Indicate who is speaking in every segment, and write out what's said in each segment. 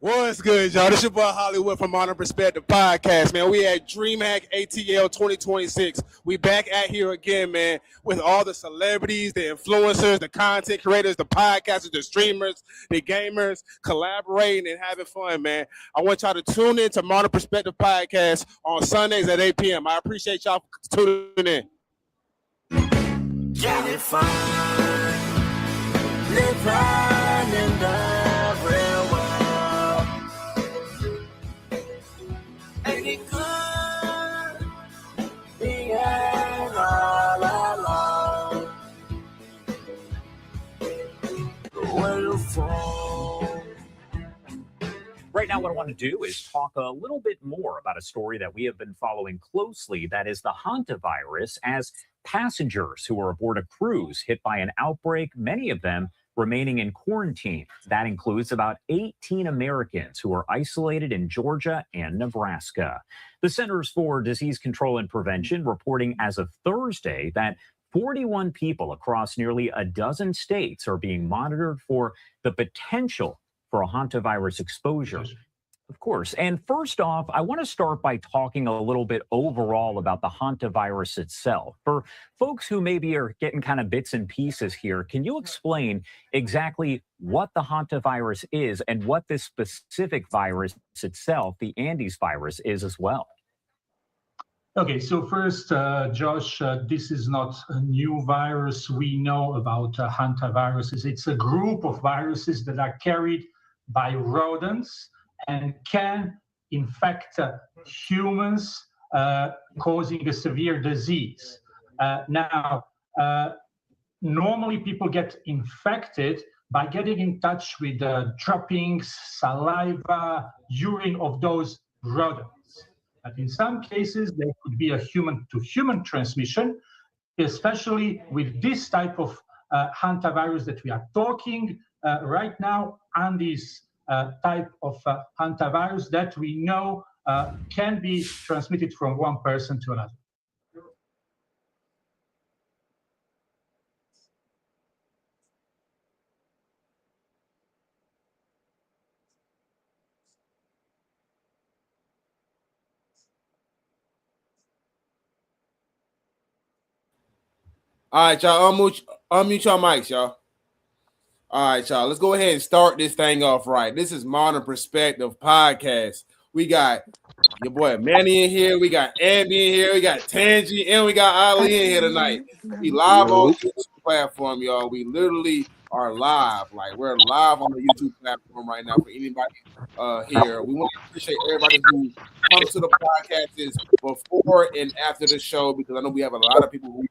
Speaker 1: What's good, y'all? This your boy Hollywood from Modern Perspective Podcast, man. We at DreamHack ATL 2026. We back at here again, man, with all the celebrities, the influencers, the content creators, the podcasters, the streamers, the gamers, collaborating and having fun, man. I want y'all to tune in to Modern Perspective Podcast on Sundays at 8 p.m. I appreciate y'all for tuning in.
Speaker 2: Get it fun, live right in the real world. Ain't it good being all alone? Where you from?
Speaker 3: Right now, what I want to do is talk a little bit more about a story that we have been following closely. That is the hantavirus, as passengers who were aboard a cruise hit by an outbreak, many of them remaining in quarantine. That includes about 18 Americans who are isolated in Georgia and Nebraska. The Centers for Disease Control and Prevention reporting as of Thursday that 41 people across nearly a dozen states are being monitored for the potential for a hantavirus exposure. Of course. And first off, I want to start by talking a little bit overall about the hantavirus itself. For folks who maybe are getting kind of bits and pieces here, can you explain exactly what the hantavirus is and what this specific virus itself, the Andes virus, is as well?
Speaker 4: Okay, so first, Josh, this is not a new virus. We know about hantaviruses. It's a group of viruses that are carried by rodents and can infect humans, causing a severe disease. Normally people get infected by getting in touch with droppings, saliva, urine of those rodents. But in some cases, there could be a human-to-human transmission, especially with this type of hantavirus that we are talking right now, and this type of hantavirus that we know can be transmitted from one person to another.
Speaker 1: All right, y'all, unmute your mics, y'all. All right, y'all, let's go ahead and start this thing off right. This is Modern Perspective Podcast. We got your boy Manny in here. We got Andy in here. We got Tangi, and we got Ali in here tonight. We live on the YouTube platform, y'all. We literally are live. Like, we're live on the YouTube platform right now for anybody here. We want to appreciate everybody who comes to the podcast before and after the show, because I know we have a lot of people who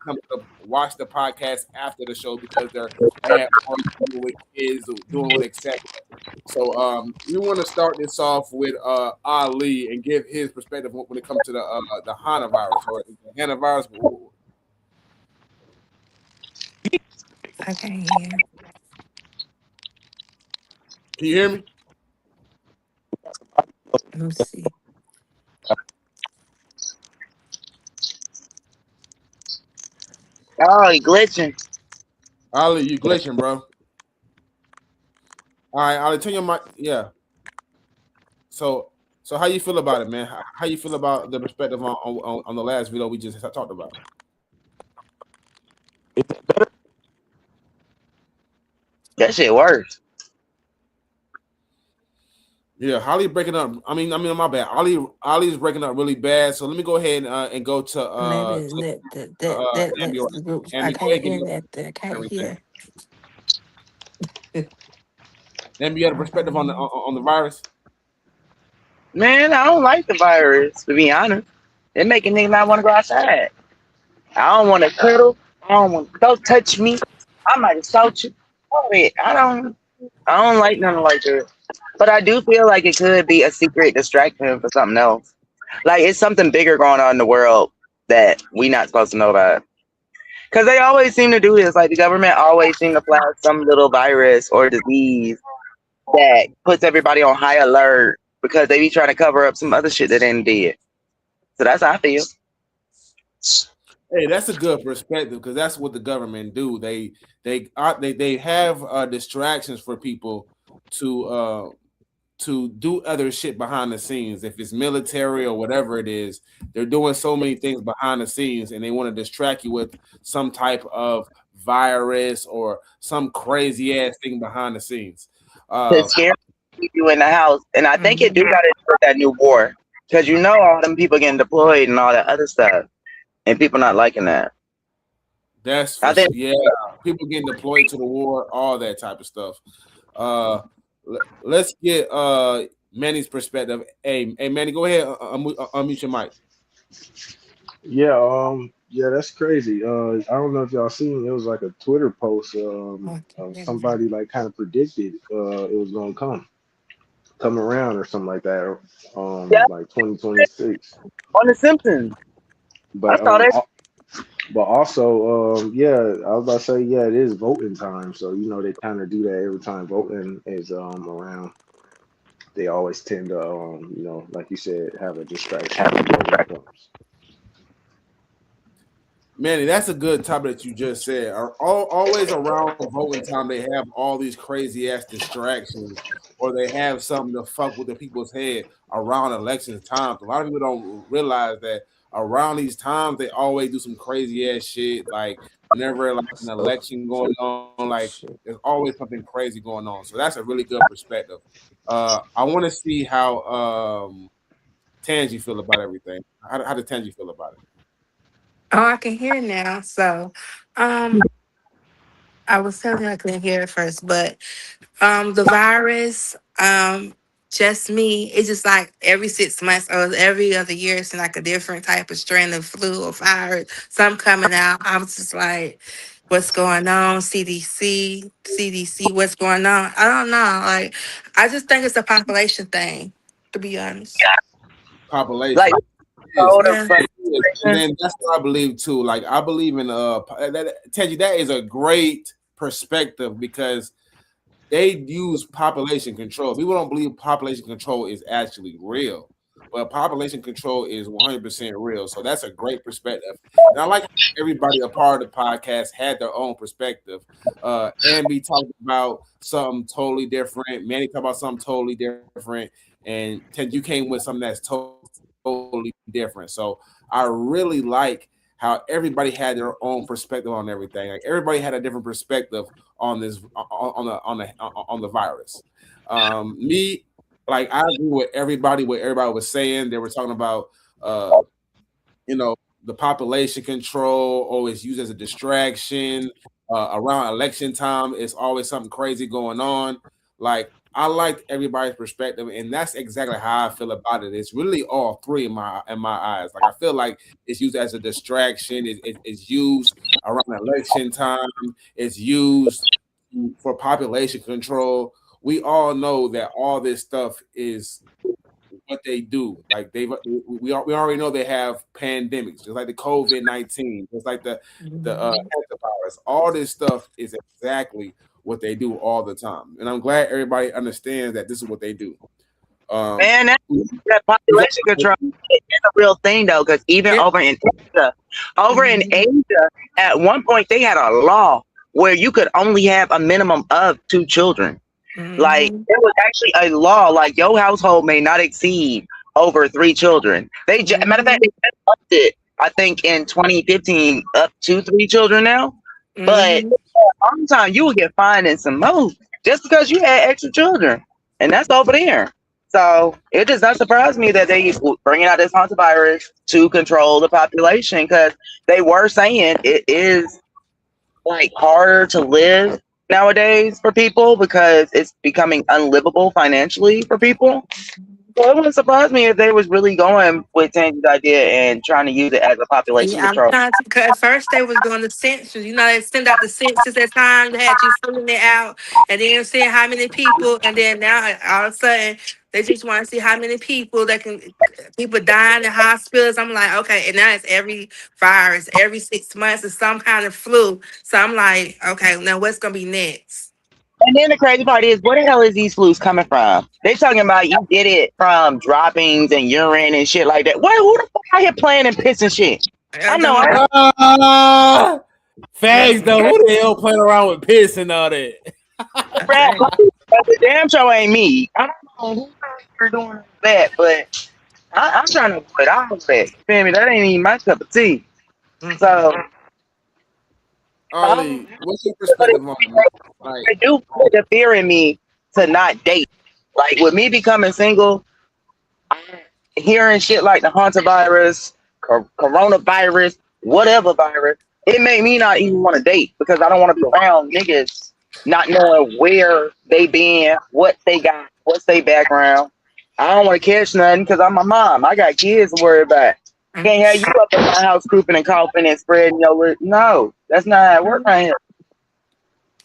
Speaker 1: come to watch the podcast after the show because they're at home with kids doing what exactly. So we want to start this off with Ali and give his perspective when it comes to the hantavirus or the hantavirus.
Speaker 5: I can't hear.
Speaker 1: Can you hear me?
Speaker 5: Let me see.
Speaker 6: Oh, you glitching.
Speaker 1: Ali, you glitching, bro. All right, Ali, turn your mic. Yeah. So how you feel about it, man? How you feel about the perspective on the last video we just talked about?
Speaker 6: That shit works.
Speaker 1: Yeah, Holly breaking up. I mean, my bad. Ollie's breaking up really bad. So let me go ahead and go to
Speaker 5: Maybe that's the group. I can't hear that. I can't hear.
Speaker 1: Then you had a perspective on the virus.
Speaker 6: Man, I don't like the virus, to be honest. It making niggas not want to go outside. I don't want to cuddle. Don't touch me. I might assault you. I don't like nothing like that. But I do feel like it could be a secret distraction for something else. Like, it's something bigger going on in the world that we not supposed to know about. Because they always seem to do this. Like, the government always seem to flag some little virus or disease that puts everybody on high alert because they be trying to cover up some other shit that they did. So that's how I feel.
Speaker 1: Hey, that's a good perspective because that's what the government do. They have distractions for people to to do other shit behind the scenes. If it's military or whatever it is, they're doing so many things behind the scenes, and they want to distract you with some type of virus or some crazy ass thing behind the scenes.
Speaker 6: To scare you in the house, and I think it do got to do with that new war, because you know all them people getting deployed and all that other stuff, and people not liking that.
Speaker 1: That's people getting deployed to the war, all that type of stuff. Let's get Manny's perspective. Hey, Manny, go ahead. Unmute your mic.
Speaker 7: Yeah, that's crazy. I don't know if y'all seen. It was like a Twitter post. Somebody like kind of predicted it was gonna come around or something like that. Like 2026
Speaker 6: on The Simpsons.
Speaker 7: But also, I was about to say, it is voting time. So they kind of do that every time voting is around. They always tend to like you said, have a distraction.
Speaker 1: Manny, that's a good topic that you just said. Always around voting time, they have all these crazy ass distractions, or they have something to fuck with the people's head around election times. A lot of people don't realize that around these times they always do some crazy ass shit. Like whenever like an election going on, like there's always something crazy going on. So that's a really good perspective. I want to see how Tangi feel about everything. How does Tangi feel about it?
Speaker 5: Oh, I can hear now. So, I was telling you I couldn't hear at first, but the virus, just me, it's just like every 6 months or every other year, it's like a different type of strain of flu or virus. Some coming out. I was just like, what's going on? CDC, what's going on? I don't know. Like, I just think it's a population thing, to be honest.
Speaker 1: Population.
Speaker 6: Like,
Speaker 1: and then that's what I believe too. Like I believe in Tangi, that is a great perspective because they use population control. People don't believe population control is actually real, but population control is 100% real. So that's a great perspective. And I like everybody a part of the podcast had their own perspective. Ambi talked about something totally different. Manny talked about something totally different, and Tangi, you came with something that's totally different. So I really like how everybody had their own perspective on everything. Like everybody had a different perspective on this on the virus. Me, like I agree with everybody. What everybody was saying, they were talking about, the population control always used as a distraction. Around election time, it's always something crazy going on. Like I like everybody's perspective, and that's exactly how I feel about it. It's really all three in my eyes. Like I feel like it's used as a distraction. It's used around election time. It's used for population control. We all know that all this stuff is what they do. Like we already know they have pandemics, just like the COVID-19, just like the hantavirus. All this stuff is exactly what they do all the time, and I'm glad everybody understands that this is what they do.
Speaker 6: Man, that population control is a real thing though, because even over in Asia, at one point they had a law where you could only have a minimum of 2 children. Like there was actually a law, like your household may not exceed over 3 children. Matter of fact, they just upped it, I think in 2015 up to 3 children now. But all the time you would get fined in some more just because you had extra children, and that's over there. So it does not surprise me that they bringing out this hantavirus to control the population, because they were saying it is like harder to live nowadays for people because it's becoming unlivable financially for people. So it wouldn't surprise me if they was really going with Tangi's idea and trying to use it as a population control.
Speaker 5: At first they was doing the census. They send out the census at times. They had you filling it out, and then seeing how many people, and then now all of a sudden they just want to see how many people people dying in hospitals. I'm like, okay, and now it's every virus, every 6 months is some kind of flu. So I'm like, okay, now what's gonna be next?
Speaker 6: And then the crazy part is, where the hell is these flus coming from? They talking about you get it from droppings and urine and shit like that. Who the fuck out here playing and pissing shit? I know.
Speaker 1: Facts though. Who the hell playing around with piss and all that?
Speaker 6: The damn show ain't me. I don't You're doing that, but I'm trying to avoid all of that. You feel me? That ain't even my cup of tea. So
Speaker 1: Ali, what's your perspective on it, man? Like,
Speaker 6: it do put the fear in me to not date. Like with me becoming single, hearing shit like the hantavirus, coronavirus, whatever virus, it made me not even want to date because I don't want to be around niggas not knowing where they been, what they got, what's their background. I don't want to catch nothing because I'm a mom. I got kids to worry about. Can't have you up in my house creeping and coughing and spreading your no, that's not how it works right here.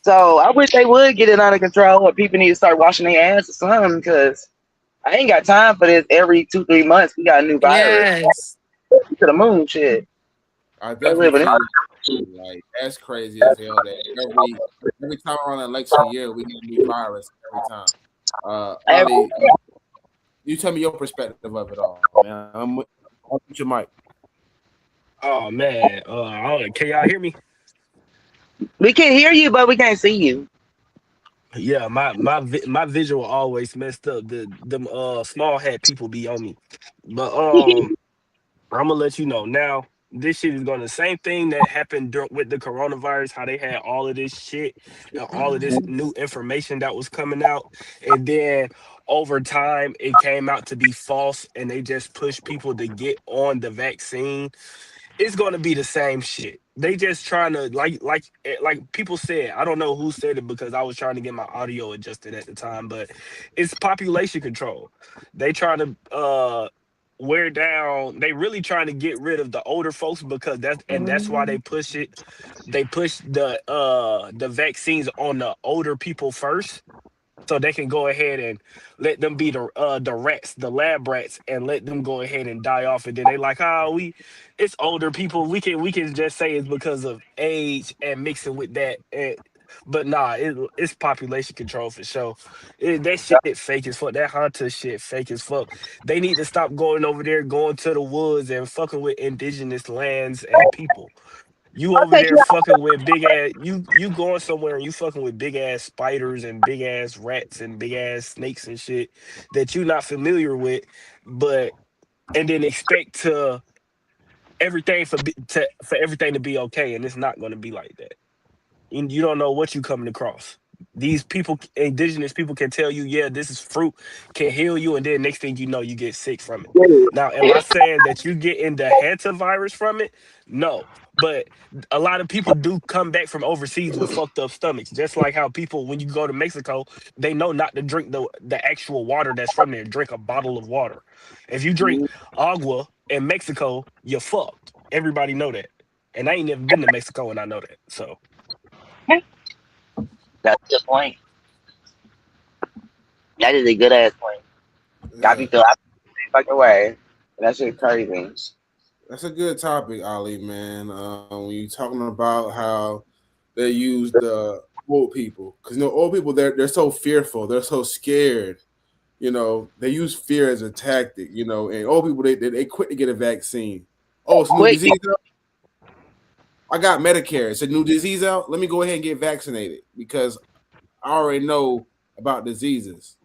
Speaker 6: So I wish they would get it under control or people need to start washing their ass or something because I ain't got time for this every 2-3 months. We got a new virus.
Speaker 5: Yes.
Speaker 6: To the moon shit.
Speaker 1: I
Speaker 6: They
Speaker 1: definitely
Speaker 6: living
Speaker 1: feel
Speaker 6: it.
Speaker 1: you. Like that's crazy as hell. That every time around election year, we get a new virus every time. Ali, you tell me your perspective of it all, man. I'm with your mic.
Speaker 8: Oh man, can y'all hear me?
Speaker 6: We can hear you, but we can't see you.
Speaker 8: Yeah, my visual always messed up. Them small hat people be on me, but I'm gonna let you know now. This shit is going the same thing that happened with the coronavirus. How they had all of this shit and all of this new information that was coming out, and then over time it came out to be false, and they just pushed people to get on the vaccine. It's going to be the same shit. They just trying to like people said. I don't know who said it because I was trying to get my audio adjusted at the time, but it's population control. They trying to wear down. They really trying to get rid of the older folks because that's why they push it. They push the vaccines on the older people first so they can go ahead and let them be the rats, the lab rats, and let them go ahead and die off. And then they like, it's older people. We can just say it's because of age and mixing with that. But nah, it's population control for sure. That shit fake as fuck. That hunter shit fake as fuck. They need to stop going over there, going to the woods and fucking with indigenous lands and people. You
Speaker 6: I'll
Speaker 8: over
Speaker 6: take
Speaker 8: there
Speaker 6: you
Speaker 8: fucking with big ass you going somewhere and you fucking with big ass spiders and big ass rats and big ass snakes and shit that you not familiar with, but and then expect to for everything to be okay, and it's not going to be like that. You don't know what you coming across. These people, indigenous people, can tell you, yeah, this is fruit, can heal you, and then next thing you know, you get sick from it. Now, am I saying that you get in the hantavirus from it? No, but a lot of people do come back from overseas with fucked up stomachs. Just like how people, when you go to Mexico, they know not to drink the actual water that's from there. Drink a bottle of water. If you drink agua in Mexico, you're fucked. Everybody know that, and I ain't never been to Mexico, and I know that. So.
Speaker 6: That's a good point. That is a good ass point. Got
Speaker 1: Yeah,
Speaker 6: me feel fucking way. That shit crazy.
Speaker 1: that's a good topic, Ali, man. When you're talking about how they use the old people, because old people they're so fearful, they're so scared. They use fear as a tactic. And old people they quit to get a vaccine. Oh, it's a new
Speaker 6: Quick,
Speaker 1: disease out. I got Medicare. It's a new disease out. Let me go ahead and get vaccinated because I already know about diseases.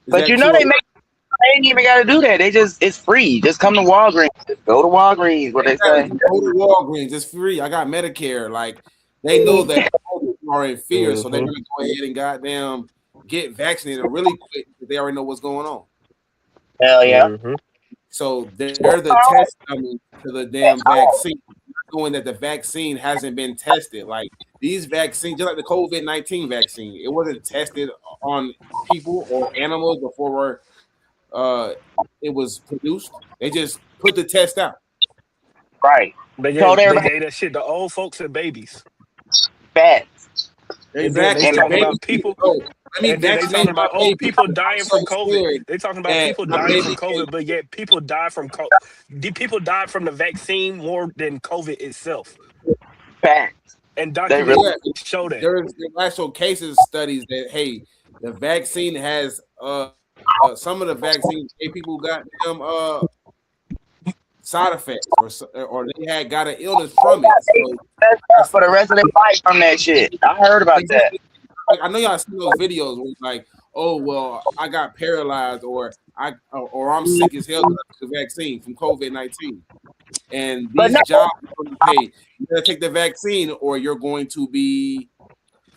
Speaker 1: Is
Speaker 6: but
Speaker 1: that
Speaker 6: you know
Speaker 1: true?
Speaker 6: they ain't even got to do that. It's free. Just come to Walgreens. Just go to Walgreens. What they say.
Speaker 1: Go to Walgreens. It's free. I got Medicare. Like they know that people are in fear, so they're
Speaker 8: Mhm.
Speaker 1: gonna go ahead and goddamn get vaccinated really quick because they already know what's going on.
Speaker 6: Hell yeah.
Speaker 8: Mhm.
Speaker 1: So they're the test dummy to the damn vaccine, knowing that the vaccine hasn't been tested. Like these vaccines, just like the COVID-19 vaccine, it wasn't tested on people or animals before uh, it was produced. They just put the test out.
Speaker 6: Right.
Speaker 8: They
Speaker 6: Told
Speaker 8: gave they
Speaker 6: everybody
Speaker 8: gave that shit to old folks and babies,
Speaker 6: fat.
Speaker 8: and then they
Speaker 1: Exactly.
Speaker 6: And
Speaker 1: The
Speaker 8: talking
Speaker 1: baby
Speaker 8: about
Speaker 1: shit.
Speaker 8: people,
Speaker 1: Oh, let me
Speaker 8: and then they
Speaker 1: vaccinate
Speaker 8: talking
Speaker 1: my
Speaker 8: about
Speaker 1: baby.
Speaker 8: people
Speaker 1: I'm
Speaker 8: dying
Speaker 1: so
Speaker 8: from COVID.
Speaker 1: scared
Speaker 8: They talking about
Speaker 1: that
Speaker 8: people
Speaker 1: my
Speaker 8: dying from
Speaker 1: baby can.
Speaker 8: COVID, but yet people die from people died from the vaccine more than COVID itself,
Speaker 6: fat.
Speaker 8: and
Speaker 6: They really
Speaker 8: documents
Speaker 1: Yeah,
Speaker 8: show that.
Speaker 1: there's actual cases studies that hey, the vaccine has some of the vaccines gave people goddamn side effects or they had got an illness from it. So
Speaker 6: messed up
Speaker 1: that's
Speaker 6: for the rest of their life from that shit. I heard about that.
Speaker 1: exactly. Like, I know y'all seen those videos where it's like, oh well, I got paralyzed, or I'm sick as hell because I took the vaccine from COVID-19. And
Speaker 6: But
Speaker 1: these
Speaker 6: no,
Speaker 1: jobs, hey, you gotta take the vaccine, or you're going to be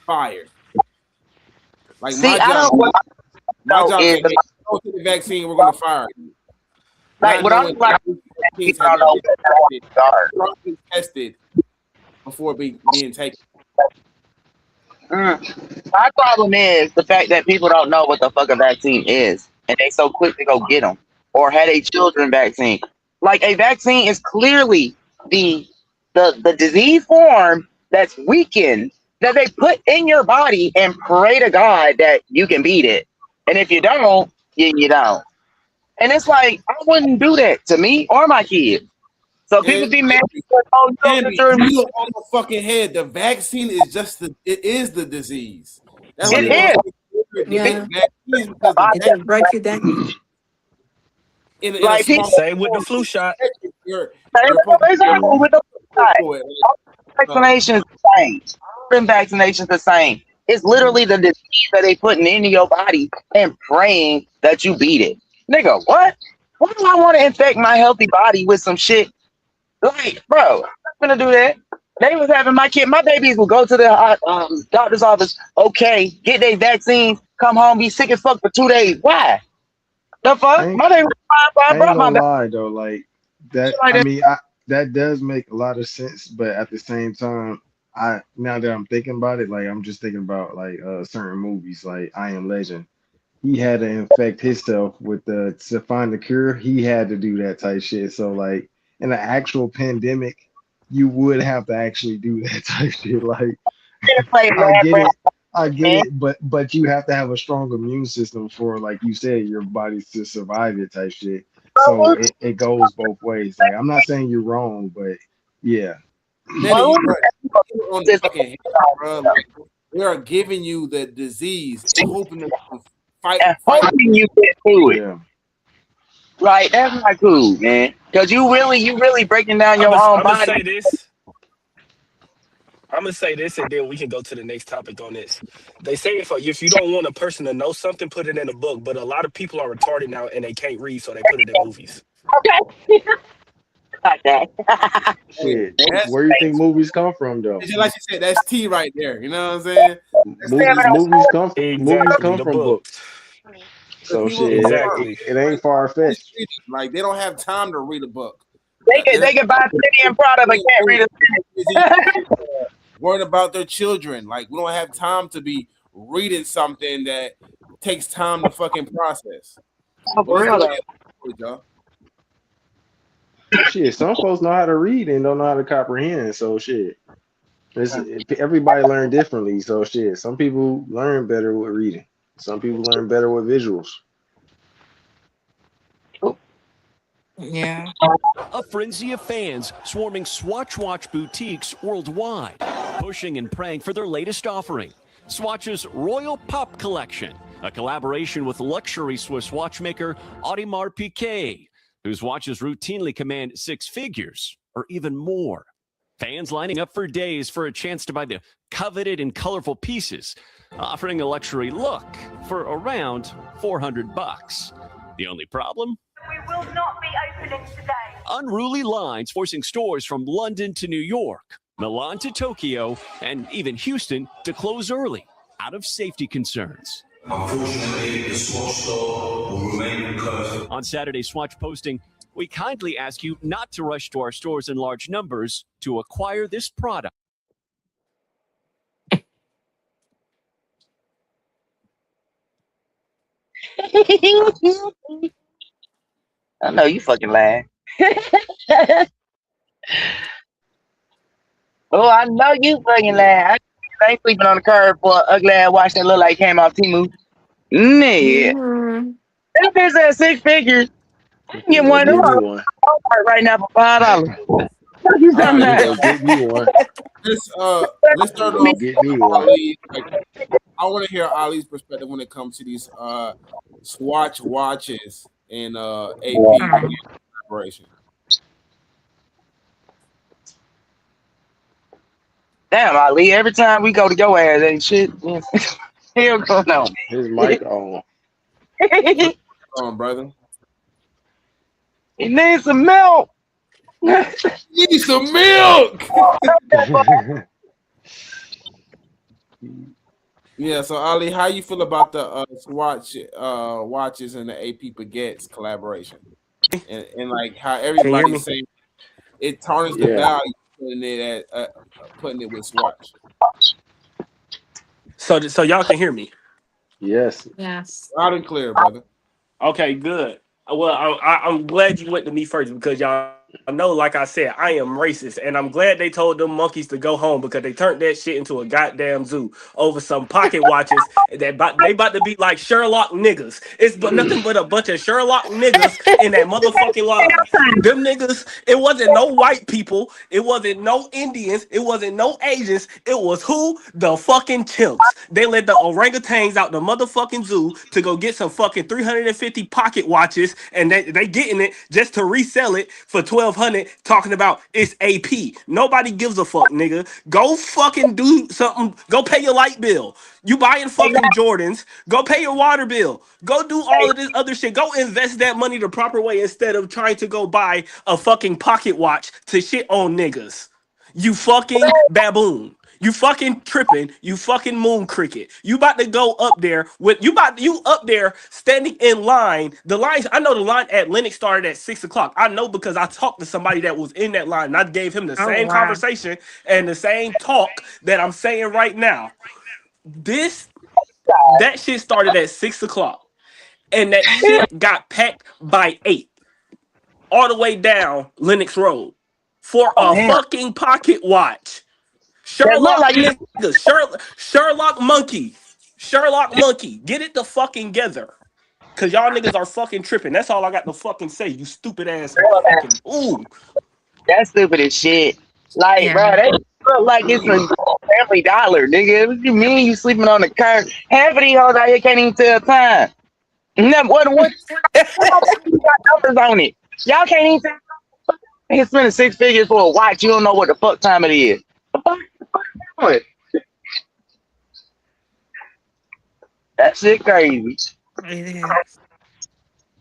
Speaker 1: fired. Like
Speaker 6: see, I don't
Speaker 1: my
Speaker 6: know
Speaker 1: job
Speaker 6: is
Speaker 1: said, hey, don't take the vaccine, we're gonna fire you.
Speaker 6: like
Speaker 1: Not
Speaker 6: what I
Speaker 1: knowing
Speaker 6: don't like.
Speaker 1: that vaccines
Speaker 6: People
Speaker 1: have
Speaker 6: don't
Speaker 1: not
Speaker 6: know
Speaker 1: been tested,
Speaker 6: what
Speaker 1: been tested before being taken.
Speaker 6: My problem is the fact that people don't know what the fuck a vaccine is, and they so quick to go get them or had a children vaccine. Like a vaccine is clearly the disease form that's weakened that they put in your body and pray to God that you can beat it. And if you don't, you don't. And it's like I wouldn't do that to me or my kids. So people
Speaker 1: And
Speaker 6: be mad because oh, you don't get
Speaker 1: Tammy,
Speaker 6: your
Speaker 1: you on the fucking head. The vaccine is it is the disease. That's why
Speaker 6: it
Speaker 1: they want
Speaker 7: Yeah.
Speaker 6: is
Speaker 1: to
Speaker 5: Yeah.
Speaker 1: debate vaccines, because the
Speaker 5: It just break you down.
Speaker 1: in a
Speaker 6: like people
Speaker 1: small
Speaker 8: Same with the flu shot.
Speaker 1: you're supposed to
Speaker 6: exactly
Speaker 7: Yeah.
Speaker 6: with the
Speaker 1: for it. Uh,
Speaker 6: vaccinations the same. Different vaccinations the same. It's literally the disease that they putting into your body and praying that you beat it. Nigga, what? Why do I want to infect my healthy body with some shit? Like, bro, I'm not gonna do that. They was having my babies will go to the doctor's office, okay, get their vaccines, come home, be sick as fuck for 2 days. Why? The
Speaker 7: I
Speaker 6: fuck?
Speaker 7: ain't,
Speaker 6: My baby was fine, so I
Speaker 7: I ain't
Speaker 6: brought my
Speaker 7: gonna
Speaker 6: baby
Speaker 7: lie though, like that.
Speaker 6: like
Speaker 7: I
Speaker 6: that.
Speaker 7: mean, that does make a lot of sense, but at the same time, now that I'm thinking about it, like I'm just thinking about like certain movies, like I Am Legend. He had to infect himself with the to find the cure. He had to do that type shit. So like in an actual pandemic, you would have to actually do that type shit. Like
Speaker 6: Play
Speaker 7: I
Speaker 6: lab
Speaker 7: get
Speaker 6: rat,
Speaker 7: it. I get
Speaker 6: man.
Speaker 7: it, but you have to have a strong immune system for, like you said, your body to survive it type shit. So it goes both ways. Like I'm not saying you're wrong, but yeah.
Speaker 1: Manny, you on the fucking head, bro. Like, we are giving you the disease and hoping to fight.
Speaker 6: And hoping you get through it.
Speaker 7: Yeah.
Speaker 6: Like that's not cool, man. Cause you really breaking down
Speaker 8: I'm
Speaker 6: your
Speaker 8: gonna
Speaker 6: own
Speaker 8: I'm gonna
Speaker 6: body.
Speaker 8: say this. I'm gonna say this, and then we can go to the next topic on this. They say if you don't want a person to know something, put it in a book. But a lot of people are retarded now and they can't read, so they put it in movies.
Speaker 6: Okay. Like that.
Speaker 7: Shit.
Speaker 1: That's
Speaker 7: Where you think movies come from though?
Speaker 1: just like you said. That's T right there. You know what I'm saying?
Speaker 7: Movies
Speaker 8: Exactly,
Speaker 7: come
Speaker 8: the
Speaker 7: from
Speaker 8: book.
Speaker 7: books.
Speaker 1: Because
Speaker 7: So
Speaker 1: people
Speaker 7: shit,
Speaker 8: Exactly.
Speaker 7: it ain't far fetched.
Speaker 1: like they don't have time to read a book.
Speaker 6: They can buy Penny and Prada but can't read it.
Speaker 1: Worried about their children. Like we don't have time to be reading something that takes time to fucking process.
Speaker 6: Oh,
Speaker 1: But
Speaker 6: for
Speaker 1: let's
Speaker 6: real
Speaker 1: go
Speaker 6: though.
Speaker 1: ahead, y'all.
Speaker 7: Shit, some folks know how to read and don't know how to comprehend. So shit, everybody learn differently. So shit, some people learn better with reading. Some people learn better with visuals.
Speaker 5: Yeah.
Speaker 9: A frenzy of fans swarming Swatch Watch boutiques worldwide, pushing and praying for their latest offering, Swatch's Royal Pop Collection, a collaboration with luxury Swiss watchmaker Audemars Piguet, whose watches routinely command six figures or even more. Fans lining up for days for a chance to buy the coveted and colorful pieces, offering a luxury look for around $400. The only problem?
Speaker 10: We will not be opening today.
Speaker 9: Unruly lines forcing stores from London to New York, Milan to Tokyo, and even Houston to close early out of safety concerns.
Speaker 11: Unfortunately, the Swatch store will remain closed.
Speaker 9: On Saturday's Swatch posting, we kindly ask you not to rush to our stores in large numbers to acquire this product.
Speaker 6: I know you fucking lying. Oh, I know you fucking lying. I ain't sleeping on the curb for an ugly ass watch that look like it came off Timu. Nigga.
Speaker 5: Mm-hmm.
Speaker 6: That bitch at six figures. I can get
Speaker 7: Go
Speaker 6: one of
Speaker 7: get
Speaker 6: them
Speaker 7: me one.
Speaker 6: right now for $5. What you
Speaker 1: All
Speaker 6: talking
Speaker 1: right,
Speaker 7: Go
Speaker 6: about?
Speaker 7: get me one.
Speaker 1: let's start
Speaker 7: Go
Speaker 1: off
Speaker 7: get me one.
Speaker 1: Ali. I want to hear Ali's perspective when it comes to these Swatch watches and AP collaboration.
Speaker 6: Damn, Ali, every time we go to your ass ain't shit. hell going on?
Speaker 7: His mic on.
Speaker 1: On, brother.
Speaker 6: He needs some milk.
Speaker 1: Need some milk. Yeah, so Ali, how you feel about the Swatch watches and the AP Baguettes collaboration? And like how
Speaker 8: Can you hear me?
Speaker 1: everybody's saying it tarnished the
Speaker 7: Yeah.
Speaker 1: value putting it with Swatch.
Speaker 8: So y'all can hear me.
Speaker 7: Yes.
Speaker 5: Yes.
Speaker 1: Loud and clear, brother.
Speaker 8: Okay, good. Well, I'm glad you went to me first because y'all know, like I said, I am racist, and I'm glad they told them monkeys to go home because they turned that shit into a goddamn zoo over some pocket watches they about to be like Sherlock niggas. It's but nothing but a bunch of Sherlock niggas in that motherfucking line. Them niggas, it wasn't no white people, it wasn't no Indians, it wasn't no Asians, it was who? The fucking chimps. They let the orangutans out the motherfucking zoo to go get some fucking 350 pocket watches, and they getting it just to resell it for 1200, talking about it's AP. Nobody gives a fuck, nigga. Go fucking do something. Go pay your light bill. You buying fucking Jordans. Go pay your water bill. Go do all of this other shit. Go invest that money the proper way instead of trying to go buy a fucking pocket watch to shit on niggas. You fucking baboon. You fucking tripping. You fucking moon cricket. You about to go up there with you up there standing in line. The lines, I know the line at Lennox started at 6 o'clock. I know because I talked to somebody that was in that line and I gave him the
Speaker 5: Oh
Speaker 8: same
Speaker 5: wow.
Speaker 8: conversation and the same talk that I'm saying right now. That shit started at 6 o'clock. And that shit got packed by 8. All the way down Lennox Road. For a
Speaker 6: Damn.
Speaker 8: fucking pocket watch.
Speaker 6: That look
Speaker 8: Sherlock
Speaker 6: like this.
Speaker 8: niggas. Sherlock monkey. Sherlock monkey. Get it the fucking together. Cause y'all niggas are fucking tripping. That's all I got to fucking say. You stupid ass fucking ooh.
Speaker 6: That's stupid as shit. Like, bro,
Speaker 5: Yeah.
Speaker 6: they look like it's a Family Dollar, nigga. What you mean you sleeping on the curb? Half of these hoes out here can't even tell time. No, what got numbers on it? Y'all can't even tell. He's spending 6 figures for a watch. You don't know what the fuck time it is. What? That shit crazy.
Speaker 5: It is.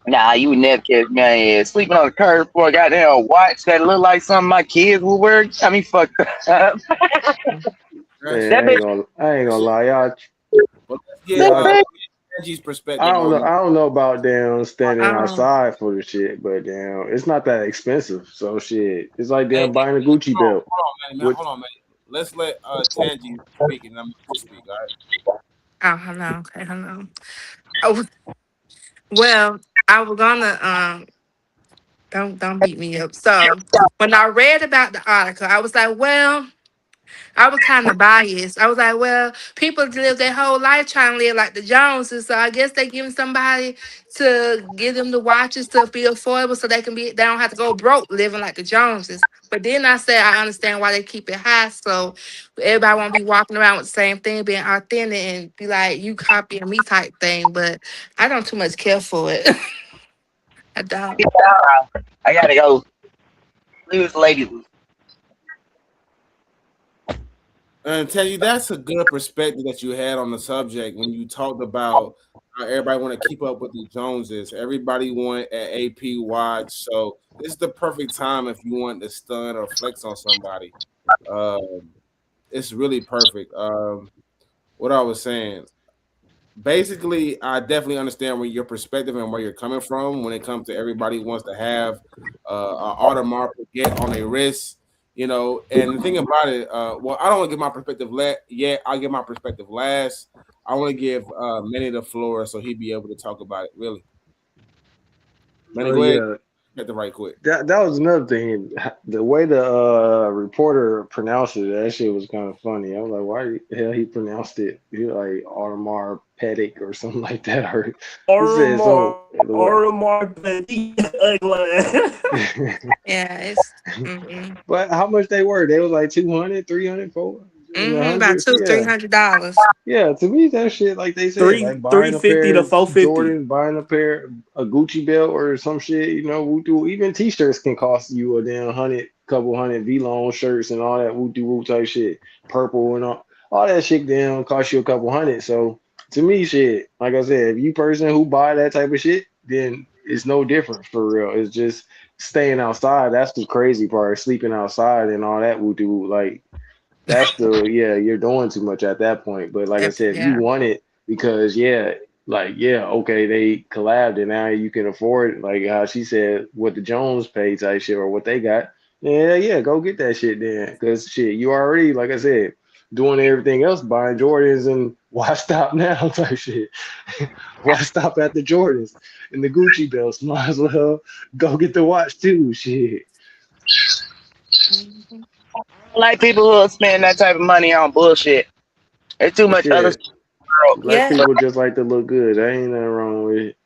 Speaker 6: Nah, you would never catch me on your ass sleeping on the curb for a goddamn watch that look like something my kids would wear. I mean, fuck up.
Speaker 1: That's
Speaker 7: Man,
Speaker 6: That bitch,
Speaker 7: I ain't gonna lie, y'all.
Speaker 1: well, let's get
Speaker 6: that bitch.
Speaker 1: Angie's perspective
Speaker 7: I
Speaker 1: on
Speaker 7: don't know about damn standing
Speaker 5: Um.
Speaker 7: outside for the shit, but damn, it's not that expensive. So shit, it's like
Speaker 1: hey,
Speaker 7: damn buying a Gucci belt. Which
Speaker 1: hold on, man. Let's let Tangi speak and I'm gonna speak, all right?
Speaker 5: Oh, hello. Okay, hello. Oh, well, I was gonna don't beat me up. So when I read about the article, I was like, well, I was kind of biased. I was like, well, people live their whole life trying to live like the Joneses, so I guess they giving somebody to give them the watches to be affordable, so they don't have to go broke living like the Joneses. But then I said I understand why they keep it high, so everybody won't be walking around with the same thing, being authentic and be like you copying me type thing. But I don't too much care for it. I don't.
Speaker 6: I gotta go. Leave this lady.
Speaker 1: And Tangi, that's a good perspective that you had on the subject when you talked about how everybody want to keep up with the Joneses. Everybody want an AP watch, so this is the perfect time if you want to stun or flex on somebody. Um, it's really perfect. What I was saying, basically, I definitely understand where your perspective and where you're coming from when it comes to everybody wants to have an Audemars get on their wrist, you know. And the thing about it, well, I don't want to give my perspective yet. I'll give my perspective last. I want to give Manny the floor so he'd be able to talk about it. Really, Manny,
Speaker 7: oh
Speaker 1: go ahead,
Speaker 7: yeah,
Speaker 1: get the right quick.
Speaker 7: that was another thing. The way the reporter pronounced it, that shit was kind of funny. I was like, why the hell he pronounced it? He like Audemars Pedic or something like that. Or he said so.
Speaker 8: Audemars
Speaker 5: Yeah, it's mm-hmm.
Speaker 7: But how much they were? They was like 200, 300, 400,
Speaker 5: Mm-hmm, about
Speaker 7: 100.
Speaker 5: two, three
Speaker 7: Yeah.
Speaker 5: hundred dollars.
Speaker 7: Yeah, to me that shit like they said, like buying a
Speaker 8: 350
Speaker 7: pair
Speaker 8: to
Speaker 7: of
Speaker 8: 450.
Speaker 7: Jordan, buying a Gucci belt or some shit, even t-shirts can cost you a damn couple hundred V-Long shirts and all that woo type shit, purple and all that shit damn cost you a couple hundred. So to me, shit, like I said, if you person who buy that type of shit, then it's no different for real. It's just staying outside. That's the crazy part. Sleeping outside and all that will do. Like that's the yeah, you're doing too much at that point. But like I said, if you
Speaker 5: Yeah.
Speaker 7: want it because yeah, like yeah, okay, they collabed and now you can afford it, like how she said what the Jones pay type shit or what they got. Yeah, yeah, go get that shit then. Cause shit, you already, like I said, doing everything else, buying Jordans and why stop now type shit. Why stop at the Jordans and the Gucci belts? Might as well go get the watch too. Shit.
Speaker 5: Mhm.
Speaker 6: Like people who spend that type of money on bullshit. There's too much other
Speaker 7: Shit.
Speaker 6: stuff in the world.
Speaker 7: Black
Speaker 5: Yeah.
Speaker 7: people just like to look good. There ain't nothing wrong with it.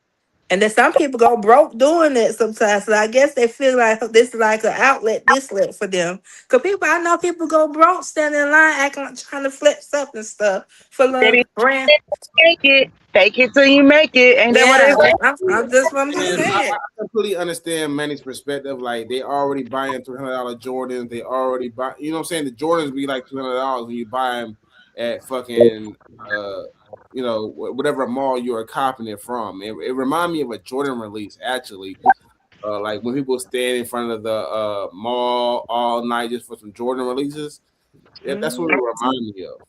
Speaker 5: And then some people go broke doing it sometimes. So I guess they feel like this is like an outlet, this lit for them. Cause people, I know people go broke standing in line, acting like trying to flex up and stuff for the
Speaker 6: Baby,
Speaker 5: brand.
Speaker 6: take it. Take it till you make it. Ain't that what they
Speaker 5: Yeah,
Speaker 6: say?
Speaker 5: I'm just what I'm just
Speaker 1: And I
Speaker 5: saying.
Speaker 1: completely understand Manny's perspective. Like they already buying $300 Jordans. They already buy. You know what I'm saying? The Jordans be like $200 when you buy them at fucking whatever mall you are copping it from. It remind me of a Jordan release actually. Like when people stand in front of the mall all night just for some Jordan releases. Yeah, that's what it
Speaker 5: Mhm.
Speaker 1: remind me of.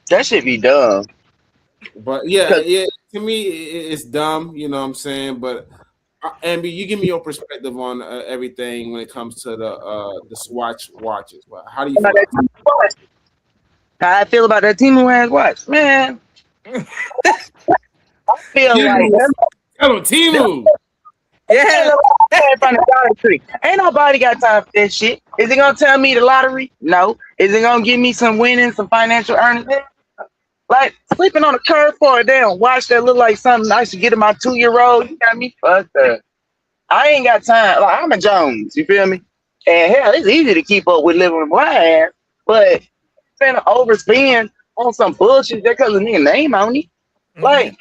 Speaker 6: That should be dumb.
Speaker 1: But yeah,
Speaker 6: 'Cause
Speaker 1: yeah. To me, it's dumb. You know what I'm saying? But Amber, you give me your perspective on everything when it comes to the Swatch watches. Well, how do you
Speaker 6: about
Speaker 1: feel
Speaker 6: that
Speaker 1: about
Speaker 6: Temu watch. How I feel about that Temu ass watch, man. I feel like
Speaker 1: Timu? Hello,
Speaker 6: them
Speaker 1: Timu.
Speaker 6: ain't
Speaker 5: Yeah.
Speaker 6: nobody from the Dollar Tree. Ain't nobody got time for that shit. Is it gonna tell me the lottery? No. Is it gonna give me some winning, some financial earnings? Like sleeping on a curb for a damn watch that look like something I should get in my 2 year old. You got me fucked up. I ain't got time. Like I'm a Jones, you feel me? And hell, it's easy to keep up with living with my ass, but finna overspend on some bullshit just because a nigga name on it.
Speaker 5: Mhm.
Speaker 6: Like,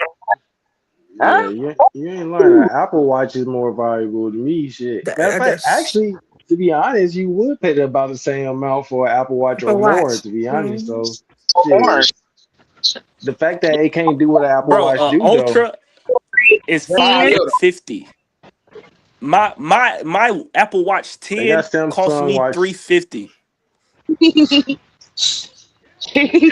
Speaker 7: Yeah,
Speaker 6: huh?
Speaker 7: you ain't lying. An Apple Watch is more valuable to me. Shit. Matter of fact,
Speaker 5: That's
Speaker 7: actually, to be honest, you would pay about the same amount for an Apple Watch
Speaker 5: for
Speaker 7: or more.
Speaker 5: watch.
Speaker 7: To be honest,
Speaker 5: Mhm.
Speaker 7: so shit. The fact that it can't do what an Apple
Speaker 8: Bro,
Speaker 7: Watch do though,
Speaker 8: Ultra is
Speaker 6: And
Speaker 1: Still,
Speaker 8: 550. My Apple Watch
Speaker 7: they got
Speaker 8: 10 cost
Speaker 7: Samsung
Speaker 8: me
Speaker 7: Watch.
Speaker 8: 350.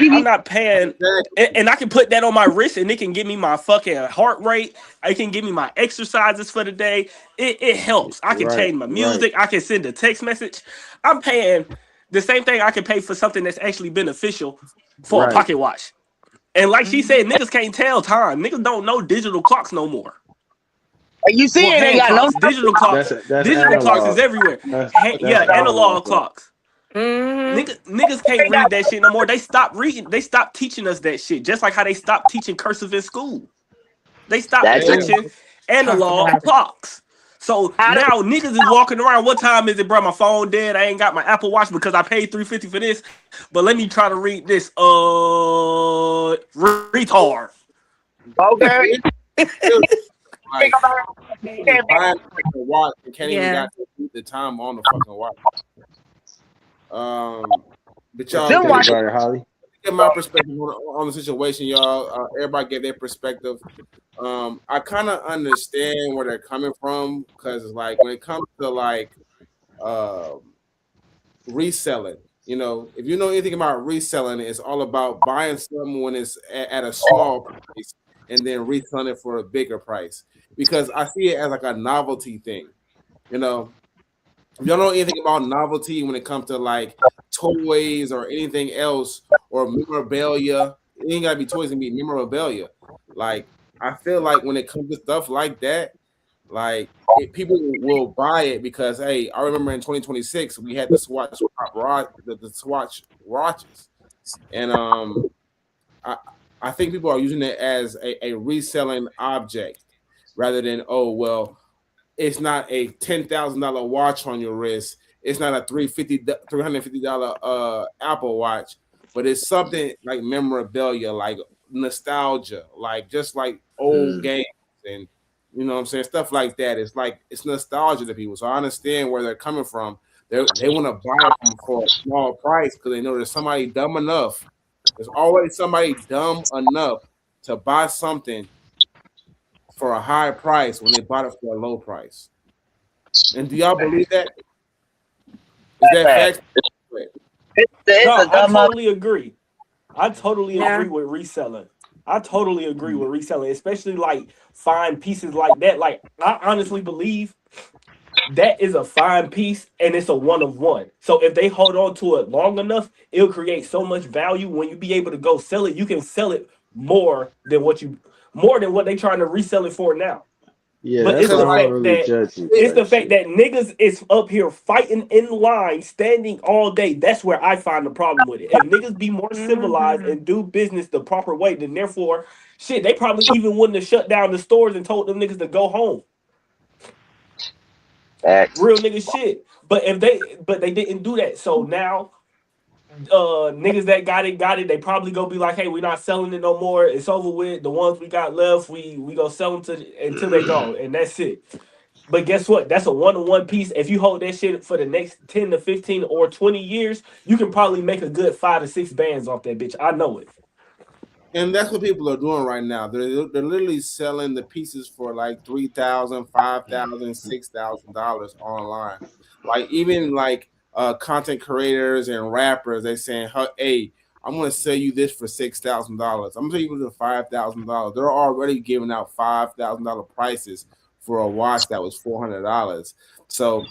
Speaker 8: I'm not paying, and I can put that on my wrist, and it can give me my fucking heart rate. It can give me my exercises for the day. It helps. I can
Speaker 7: Right,
Speaker 8: change my
Speaker 7: right,
Speaker 8: music. I can send a text message. I'm paying the same thing I can pay for something that's actually beneficial for a
Speaker 7: right.
Speaker 8: pocket watch. And like she said,
Speaker 5: Mhm.
Speaker 8: niggas can't tell time. Niggas don't know digital clocks no more.
Speaker 6: you see
Speaker 8: Well,
Speaker 6: it ain't
Speaker 8: hand
Speaker 6: got no
Speaker 8: clocks,
Speaker 7: That's
Speaker 8: digital clocks is
Speaker 7: analog.
Speaker 8: everywhere.
Speaker 7: That's
Speaker 8: Yeah, analog
Speaker 7: analog though.
Speaker 8: clocks.
Speaker 5: Mhm.
Speaker 8: Niggas can't read that shit no more. They stopped reading. They stopped teaching us that shit. Just like how they stopped teaching cursive in school. They stopped
Speaker 6: that's
Speaker 1: yeah,
Speaker 8: teaching
Speaker 5: Talk
Speaker 8: analog
Speaker 5: about it.
Speaker 8: clocks. So
Speaker 6: how they
Speaker 8: now niggas is walking around. What time is it, bro? My phone dead. I ain't got my Apple Watch because I paid 350 for this. But let me try to read this. Retard.
Speaker 6: okay.
Speaker 1: still like niggas
Speaker 6: Can't
Speaker 1: buying a watch and can't even
Speaker 5: Yeah.
Speaker 1: got to beat the time on the fucking watch. But
Speaker 7: What you
Speaker 1: y'all
Speaker 6: them
Speaker 7: think
Speaker 6: watch
Speaker 7: about it, Holly?
Speaker 1: get my perspective on the situation, y'all. Everybody get their perspective. I kind of understand where they're coming from because it's like when it comes to like um reselling. You know, if you know anything about reselling, it's all about buying something when it's at a small price and then reselling it for a bigger price. Because I see it as like a novelty thing. You know, if y'all know anything about novelty when it comes to like toys or anything else or memorabilia, it ain't gotta be toys, it can be memorabilia. Like I feel like when it comes to stuff like that, like people will buy it because hey, I remember in 2026 we had the the Swatch watches, and I I think people are using it as a reselling object rather than oh well it's not a $10,000 watch on your wrist. It's not a $350 Apple Watch, but it's something like memorabilia, like nostalgia, like just like old
Speaker 5: Mm.
Speaker 1: games and you know what I'm saying, stuff like that. It's like it's nostalgia to people. So I understand where they're coming from. They want to buy it for a small price because they know there's somebody dumb enough There's always somebody dumb enough to buy something for a high price when they bought it for a low price. And do y'all believe that? Is that fact?
Speaker 6: It's a
Speaker 8: No, I
Speaker 6: dumb up.
Speaker 8: totally agree. I totally
Speaker 5: Yeah.
Speaker 8: agree with reselling. I totally agree with reselling, especially like fine pieces like that. Like I honestly believe that is a fine piece and it's a one of one. So if they hold on to it long enough, it'll create so much value. When you be able to go sell it, you can sell it more than what they trying to resell it for now.
Speaker 7: Yeah,
Speaker 8: But
Speaker 7: that's
Speaker 8: it's
Speaker 1: Because
Speaker 7: why
Speaker 8: the
Speaker 7: I don't
Speaker 1: like
Speaker 8: fact
Speaker 7: really
Speaker 8: that
Speaker 7: judge it
Speaker 8: it's
Speaker 7: type
Speaker 8: the fact
Speaker 7: shit.
Speaker 8: that niggas is up here fighting in line, standing all day. That's where I find the problem with it. If niggas be more civilized
Speaker 5: Mm-hmm.
Speaker 8: and do business the proper way, then therefore, shit, they probably even wouldn't have shut down the stores and told them niggas to go home.
Speaker 6: Facts.
Speaker 8: Real nigga shit. But they didn't do that. So now niggas that got it, they probably gonna be like, hey, we're not selling it no more. It's over with. The ones we got left, we gonna sell them until they go, and that's it. But guess what? That's a one-on-one piece. If you hold that shit for the next 10 to 15 or 20 years, you can probably make a good 5 to 6 bands off that bitch. I know it.
Speaker 1: and that's what people are doing right now. They're literally selling the pieces for like $3,000, $5,000, $6,000 online. Like even like content creators and rappers, they saying, "Hey, I'm gonna sell you this for $6,000. I'm gonna sell you this for $5,000." They're already giving out $5,000 prices for a watch that was $400. So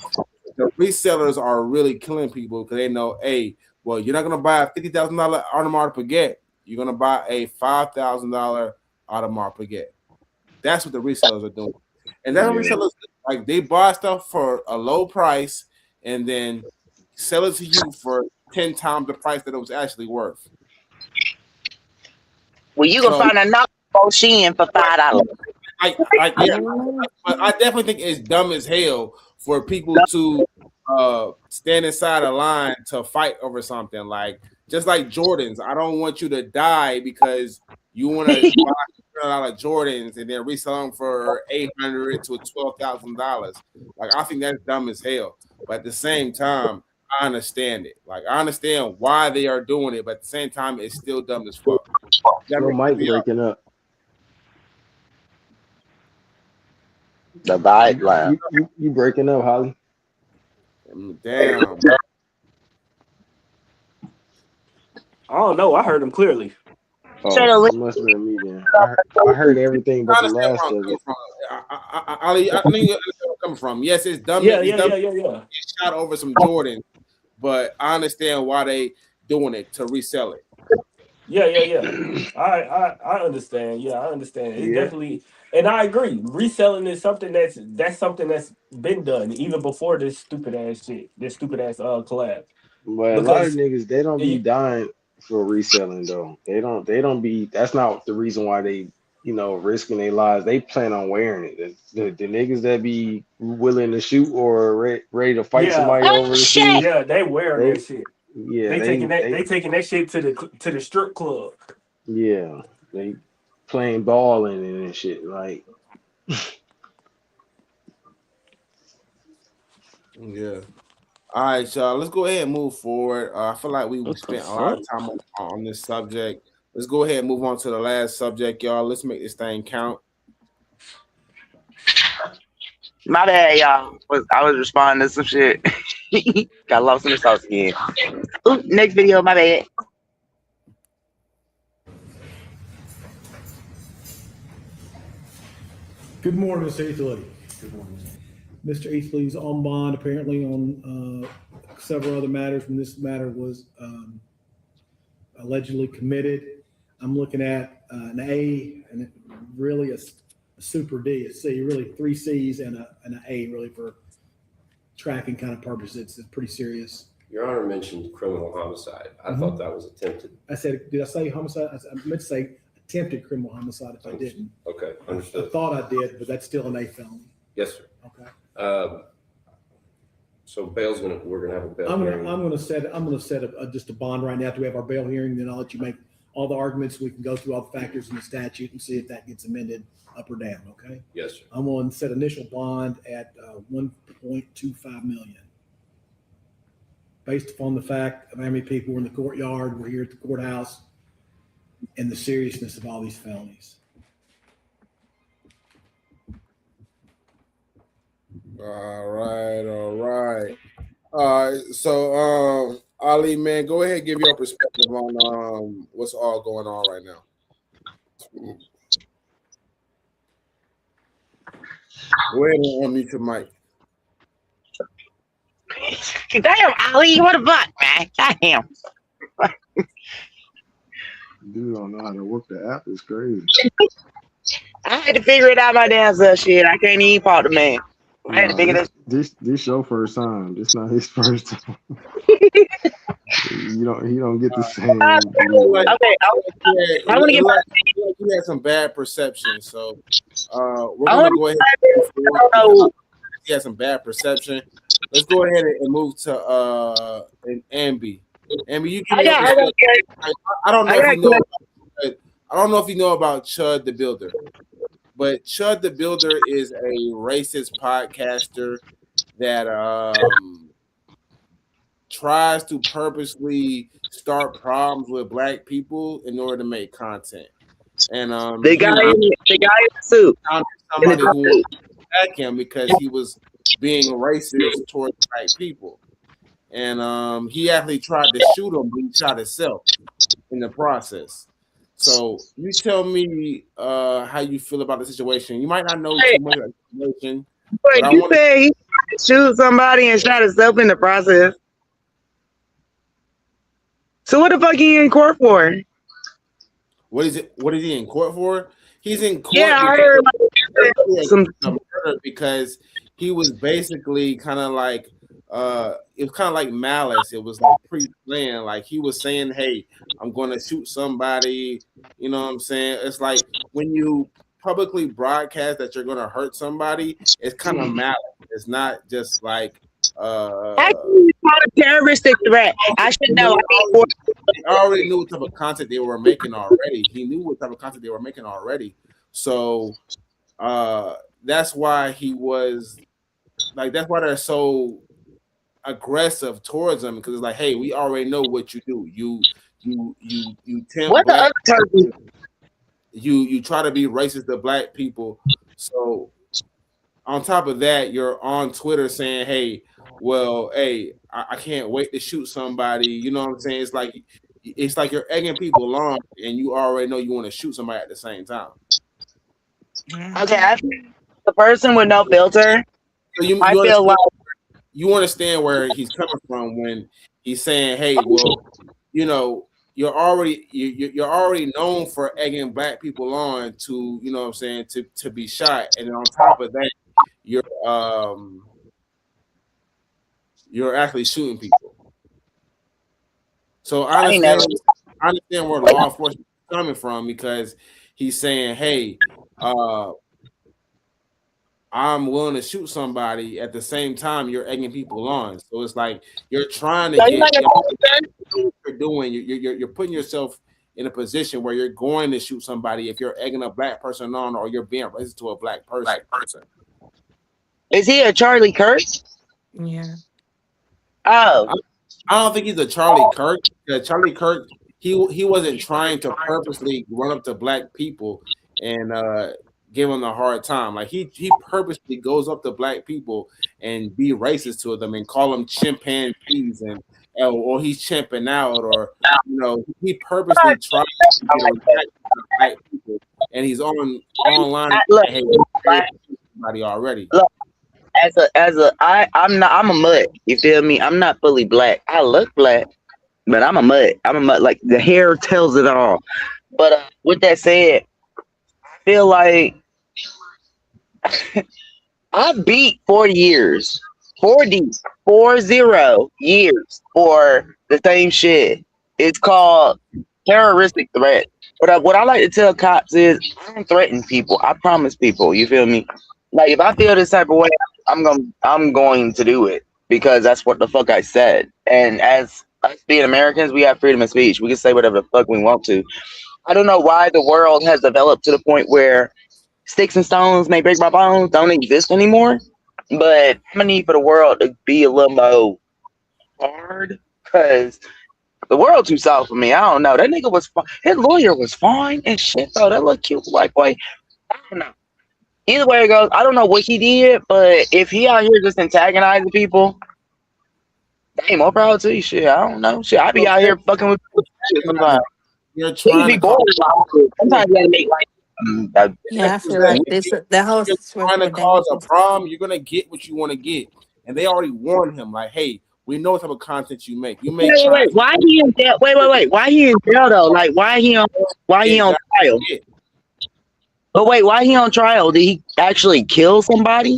Speaker 1: the resellers are really killing people because they know, hey, well, you're not gonna buy a $50,000 Audemars Piguet. You're gonna buy a $5,000 Audemars Piguet. That's what the resellers are doing, and that's what
Speaker 7: Yeah,
Speaker 1: resellers do. Like they buy stuff for a low price and then sell it to you for 10 times the price that it was actually worth.
Speaker 6: Well, you can
Speaker 1: So,
Speaker 6: find a knockoff Shein for $5.
Speaker 1: yeah, but I definitely think it's dumb as hell for people to stand inside a line to fight over something. Like just like Jordans, I don't want you to die because you want to buy a lot of Jordans and then resell them for $800 to $12,000. Like I think that's dumb as hell. But at the same time, I understand it. Like I understand why they are doing it, but at the same time, it's still dumb as fuck. That
Speaker 7: your
Speaker 1: makes
Speaker 7: mic
Speaker 1: me up.
Speaker 7: breaking up.
Speaker 6: The vibe line.
Speaker 7: You breaking up, Holly?
Speaker 1: Damn.
Speaker 8: I don't know. I heard them clearly.
Speaker 6: Share the
Speaker 7: Oh,
Speaker 6: link.
Speaker 7: it must have been me then. I heard everything
Speaker 1: I
Speaker 7: but the
Speaker 1: understand where
Speaker 7: last
Speaker 1: I'm
Speaker 7: of
Speaker 1: coming
Speaker 7: it.
Speaker 1: from. I know you understand where I'm coming from. Yes, it's dumb.
Speaker 8: Yeah,
Speaker 1: It's
Speaker 8: yeah,
Speaker 1: dumb
Speaker 8: yeah,
Speaker 1: to
Speaker 8: yeah, yeah.
Speaker 1: get shot over some Jordan, but I understand why they doing it to resell it.
Speaker 8: Yeah, yeah, yeah. I understand. Yeah, I understand. It's
Speaker 7: Yeah,
Speaker 8: definitely, and I agree. Reselling is something that's something that's been done even before this stupid ass shit, this stupid ass collab.
Speaker 7: but a lot of
Speaker 8: Because
Speaker 7: niggas they don't be
Speaker 8: you,
Speaker 7: dying for reselling though. They don't be. That's not the reason why they risking their lives. They plan on wearing it. The niggas that be willing to shoot or ready to fight
Speaker 8: yeah,
Speaker 7: somebody
Speaker 6: Oh,
Speaker 7: over the
Speaker 6: shit.
Speaker 7: shoes.
Speaker 8: yeah, they wearing
Speaker 7: They
Speaker 8: that shit.
Speaker 7: yeah
Speaker 8: They taking that shit to the strip club.
Speaker 7: yeah they playing ball in it and shit like.
Speaker 1: Yeah. All right, y'all. Let's go ahead and move forward. I feel like we
Speaker 8: What the
Speaker 1: spent a lot of
Speaker 8: fuck?
Speaker 1: time on this subject. Let's go ahead and move on to the last subject, y'all. Let's make this thing count.
Speaker 6: My bad, y'all. I was responding to some shit. Got lost in the sauce again. Ooh, next video, my bad.
Speaker 12: Good morning, Mr. Ethley. Mr. Ethley's on bond apparently on several other matters when this matter was allegedly committed. I'm looking at an A and really a super D, a C, really 3 C's and an A really for tracking kind of purposes. It's pretty serious.
Speaker 13: Your Honor mentioned criminal homicide. I thought that was attempted.
Speaker 12: I said, did I say homicide? I meant to say attempted criminal homicide if I didn't.
Speaker 13: Okay,
Speaker 12: I
Speaker 13: understood.
Speaker 12: thought I did, but that's still an A felony.
Speaker 13: Yes, sir.
Speaker 12: Okay.
Speaker 13: So we're gonna have a bail
Speaker 12: I'm
Speaker 13: hearing.
Speaker 12: gonna set just a bond right now after we have our bail hearing. Then I'll let you make all the arguments. We can go through all the factors in the statute and see if that gets amended up or down. Okay.
Speaker 13: Yes, sir.
Speaker 12: I'm going to set initial bond at 1.25 million, based upon the fact of how many people were in the courtyard. We're here at the courthouse. and the seriousness of all these felonies.
Speaker 1: All right. So Ali, man, go ahead and give your perspective on what's all going on right now. Go ahead and unmute your mic.
Speaker 6: Damn, Ali, what a fuck, man. Damn.
Speaker 7: Dude don't know how to work the app. It's crazy.
Speaker 6: I had to figure it out my damn self. Shit, I can't even fault the man. I had to
Speaker 7: Nah,
Speaker 6: figure
Speaker 7: this your first time. This not his first time. He don't get the same.
Speaker 6: Okay, I want to get
Speaker 1: like you had some bad perception, so we're
Speaker 6: I
Speaker 1: gonna
Speaker 6: wanna
Speaker 1: go ahead.
Speaker 6: know.
Speaker 1: He had some bad perception. Let's go ahead and move to Ambi. Ambi, you give me your perspective. I don't know if you know. I don't know if you know about Chud the Builder, but Chud the Builder is a racist podcaster that tries to purposely start problems with black people in order to make content. And
Speaker 6: the guy in the suit.
Speaker 1: Somebody who wanted to attack him because he was being racist towards black people. And he actually tried to shoot him, but he shot himself in the process. So you tell me how you feel about the situation. You might not know too much about the situation.
Speaker 6: But you said he tried to shoot somebody and shot himself in the process. So what the fuck are you in court for?
Speaker 1: What is it? What is he in court for? He's in court because he was basically kind of like it was kind of like malice. It was like pre-planned. Like he was saying, "Hey, I'm going to shoot somebody." You know what I'm saying? It's like when you publicly broadcast that you're going to hurt somebody, it's kind of malice. It's not just like
Speaker 6: Actually, it's not a terroristic threat. I should know.
Speaker 1: He already knew what type of content they were making already. He knew what type of content they were making already. So that's why he was like, that's why they're so aggressive towards him, because it's like, hey, we already know what you do. You tempt
Speaker 6: what
Speaker 1: black
Speaker 6: the other person?
Speaker 1: You try to be racist to black people. So on top of that, you're on Twitter saying, hey, well, hey, I can't wait to shoot somebody. You know what I'm saying? It's like you're egging people on, and you already know you want to shoot somebody at the same time.
Speaker 6: Okay, I think the person with no filter.
Speaker 1: So you understand where he's coming from when he's saying, "Hey, well, you know, you're already known for egging black people on to, you know what I'm saying, to be shot, and then on top of that, you're actually shooting people." So I understand where law enforcement is coming from, because he's saying, "Hey, I'm willing to shoot somebody at the same time you're egging people on." So it's like you're trying to you're doing. You're putting yourself in a position where you're going to shoot somebody if you're egging a black person on, or you're being racist to a black person.
Speaker 6: Is he a Charlie Kirk?
Speaker 5: Yeah.
Speaker 6: Oh,
Speaker 1: I don't think he's a Charlie Kirk. Charlie Kirk, he wasn't trying to purposely run up to black people and give them a hard time. Like he purposely goes up to black people and be racist to them and call them chimpanzees or he's chimping out, or he purposely tries to get black people, and he's online. Hey, somebody already.
Speaker 6: Look, I'm a mutt. You feel me? I'm not fully black. I look black, but I'm a mutt. Like the hair tells it all. But with that said, I feel like I beat 40 years. 40 years for the same shit. It's called terroristic threat. But what I like to tell cops is I don't threaten people. I promise people. You feel me? Like if I feel this type of way, I'm going to do it because that's what the fuck I said. And as us being Americans, we have freedom of speech. We can say whatever the fuck we want to. I don't know why the world has developed to the point where sticks and stones may break my bones don't exist anymore. But I'm gonna need for the world to be a little more hard, because The world too soft for me. I don't know. That nigga was fine. His lawyer was fine and shit though. That little cute white boy. I don't know. Either way it goes, I don't know what he did, but if he out here just antagonizing people, hey, more power to you. Shit, I don't know. Shit, I be
Speaker 1: So
Speaker 6: out here fucking with people shit sometimes.
Speaker 1: you're
Speaker 6: Niggas
Speaker 1: trying
Speaker 6: be
Speaker 1: to cause
Speaker 6: bored. Sometimes you gotta make like
Speaker 5: Yeah, I feel like
Speaker 1: exactly.
Speaker 5: that whole
Speaker 1: You're
Speaker 5: situation
Speaker 1: trying to
Speaker 5: was
Speaker 1: cause a
Speaker 5: dangerous.
Speaker 1: problem, you're gonna get what you want to get. And they already warned him, like, hey, we know what type of content you make. You make
Speaker 6: wait.
Speaker 1: content
Speaker 6: Why he in jail? Wait. Why he in jail though? Like why he
Speaker 1: and
Speaker 6: on
Speaker 1: got
Speaker 6: trial?
Speaker 1: hit.
Speaker 6: But wait, why he on trial? Did he actually kill somebody?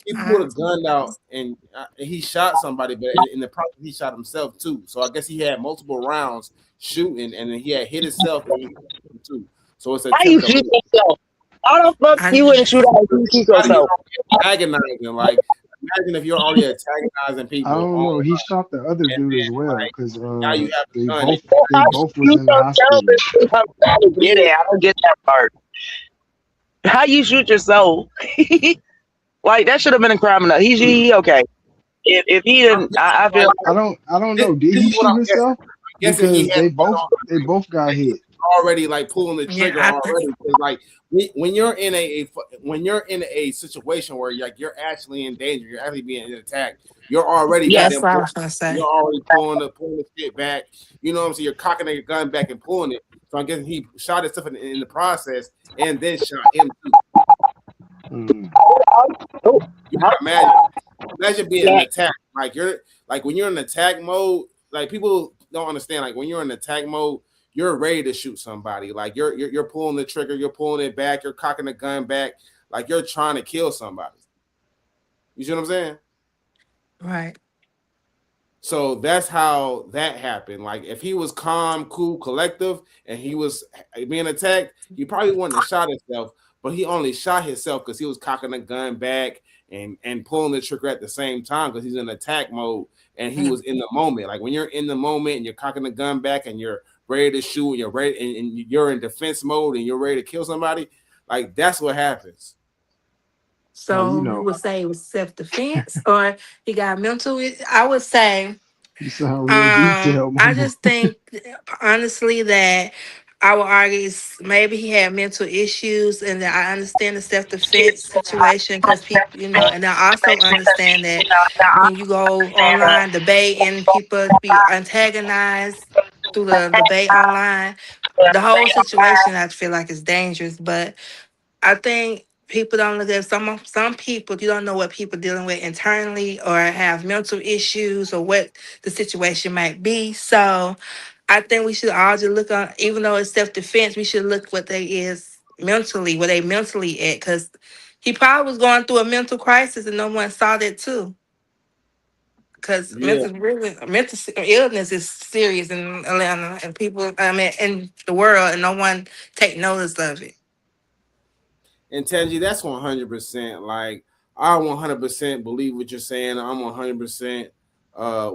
Speaker 1: He pulled a gun out and he shot somebody, but in the process he shot himself too. So I guess he had multiple rounds shooting, and then he had hit himself and he hit him too. So it's an
Speaker 6: Why you
Speaker 1: attempt to
Speaker 6: shoot
Speaker 1: murder.
Speaker 6: yourself? How the fuck you wouldn't shoot out if you shoot
Speaker 1: How do you
Speaker 6: yourself?
Speaker 1: antagonizing? Like, imagine if you're already antagonizing
Speaker 7: I
Speaker 1: people
Speaker 7: don't know.
Speaker 1: online,
Speaker 7: He shot the other
Speaker 1: and
Speaker 7: dude
Speaker 1: then
Speaker 7: as well because
Speaker 1: now you have
Speaker 7: they
Speaker 1: a gun.
Speaker 7: both
Speaker 6: How
Speaker 7: they
Speaker 6: you
Speaker 7: both was
Speaker 6: shoot
Speaker 7: in the
Speaker 6: yourself
Speaker 7: hospital.
Speaker 6: is what I'm trying to get at. I don't get that part. How you shoot yourself? Like that should have been a crime enough. He okay. If he
Speaker 1: I'm
Speaker 6: didn't,
Speaker 1: guessing,
Speaker 6: I feel
Speaker 1: like,
Speaker 6: like
Speaker 7: I don't know. Did
Speaker 1: this
Speaker 7: he
Speaker 1: is what
Speaker 7: shoot
Speaker 1: I'm guessing.
Speaker 7: himself?
Speaker 1: I'm guessing he
Speaker 7: Because
Speaker 1: had
Speaker 7: they both got hit.
Speaker 1: already like pulling the trigger
Speaker 5: Yeah,
Speaker 1: already. Because like when you're in when you're in a situation where you're actually in danger, you're actually being attacked, you're already
Speaker 6: yeah.
Speaker 5: that's
Speaker 1: goddamn
Speaker 5: what I
Speaker 1: pulling,
Speaker 5: was gonna say.
Speaker 1: you're already pulling the shit back. You know what I'm saying? You're cocking your gun back and pulling it. So I'm guessing he shot himself in the process and then shot him too.
Speaker 7: Mm.
Speaker 1: You can imagine being an attack. Like you're like when you're in attack mode, like people don't understand. Like when you're in attack mode, you're ready to shoot somebody. Like you're pulling the trigger, you're pulling it back, you're cocking the gun back, like you're trying to kill somebody. You see what I'm saying?
Speaker 5: Right.
Speaker 1: So that's how that happened. Like if he was calm, cool, collective, and he was being attacked, he probably wouldn't have shot himself. But he only shot himself because he was cocking the gun back and pulling the trigger at the same time because he's in attack mode and he was in the moment. Like when you're in the moment and you're cocking the gun back and you're ready to shoot and you're ready and you're in defense mode and you're ready to kill somebody, like that's what happens.
Speaker 7: Well, you
Speaker 5: So you
Speaker 7: know,
Speaker 5: would say it was self defense, or he got mental. I would say,
Speaker 7: you sound real detailed,
Speaker 5: I
Speaker 7: mama.
Speaker 5: just think honestly that I would argue maybe he had mental issues, and that I understand the self defense situation because people, and I also understand that when you go online debate and people be antagonized through the debate online, the whole situation I feel like is dangerous. But I think people don't look at some people. You don't know what people dealing with internally or have mental issues or what the situation might be. So I think we should all just look on, even though it's self defense, we should look what they is mentally, where they mentally at, because he probably was going through a mental crisis and no one saw that too. Because
Speaker 1: Yeah.
Speaker 5: mental illness is serious in Atlanta and people, I mean, in the world, and no one take notice of it.
Speaker 1: And Tangi, that's 100%. Like I 100% believe what you're saying. I'm 100%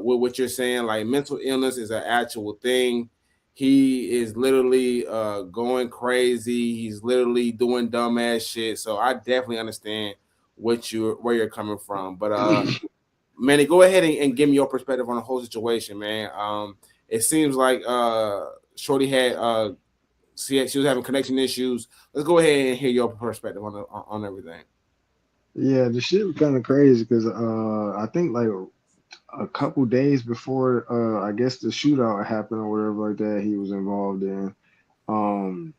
Speaker 1: with what you're saying. Like mental illness is an actual thing. He is literally going crazy. He's literally doing dumbass shit. So I definitely understand where you're coming from. But Manny, go ahead and give me your perspective on the whole situation, man. It seems like Shorty had she was having connection issues. Let's go ahead and hear your perspective on everything.
Speaker 7: Yeah, the shit was kind of crazy because I think like a couple days before I guess the shootout happened or whatever like that he was involved in. Um,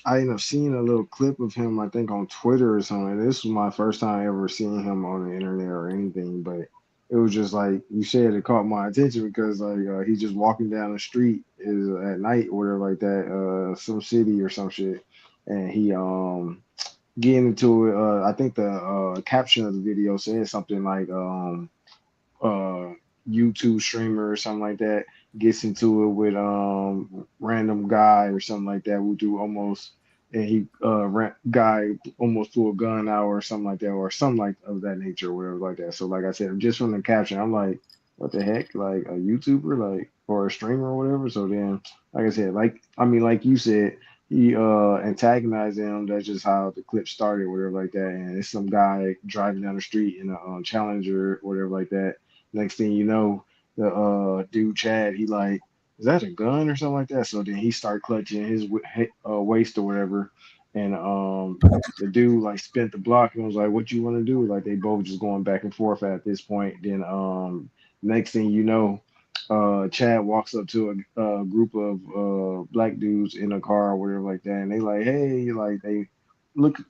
Speaker 7: I ended up seeing a little clip of him, I think, on Twitter or something. This was my first time ever seeing him on the internet or anything, but it was just like you said, it caught my attention because like he's just walking down the street is at night or whatever like that, some city or some shit, and he getting into it. I think the caption of the video said something like uh YouTube streamer or something like that gets into it with random guy or something like that will do almost and he guy almost threw a gun out or something like that or something like of that nature or whatever like that. So like I said, just from the caption, I'm like, what the heck? Like a YouTuber, like or a streamer or whatever. So then like I said, like I mean like you said, he antagonized him. That's just how the clip started, whatever like that. And it's some guy driving down the street in a Challenger, whatever like that. Next thing you know, the dude Chad, he like is that a gun or something like that? So then he start clutching his waist or whatever, and the dude like spent the block and was like, "What you want to do?" Like they both just going back and forth at this point. Then next thing you know, Chad walks up to a group of black dudes in a car or whatever like that, and they like, "Hey," like